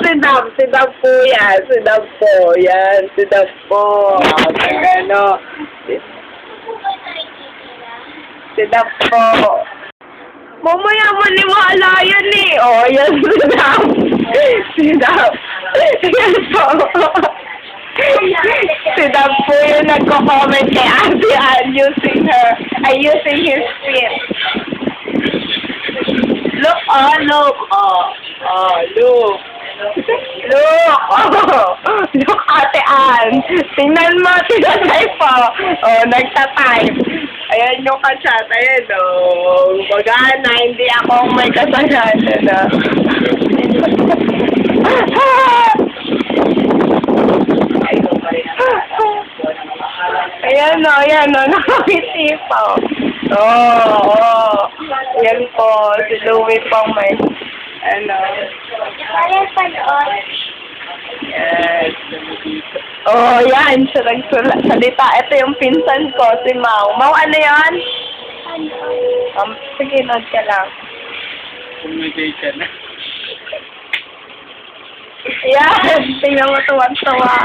Si Dab po yan. Si Dab po. Yan, si Dab po. Ano? Si Dab po. Mamaya mo ni mahala yan eh. Oh, yan si Dab. Si Dab. Yan po. Si Dab po yung nagko-comment kay Ate Ann using his feet. Look, look. Look. Look, look, Ate Ann. Tingnan mo, tinatay po. Nagtatype. Ayan yung ka-chat. Ayan, Magana, hindi ako may kasalanan, Ayan, nakakiti po. Ayan po, si Louie pang may, Yes. Yan, siya nagsalita. Ito yung pinsan ko, si Mau. Mau, ano yan? Sige, nod ka lang. Communication. Yan, tingnan mo tuwan-tuwa.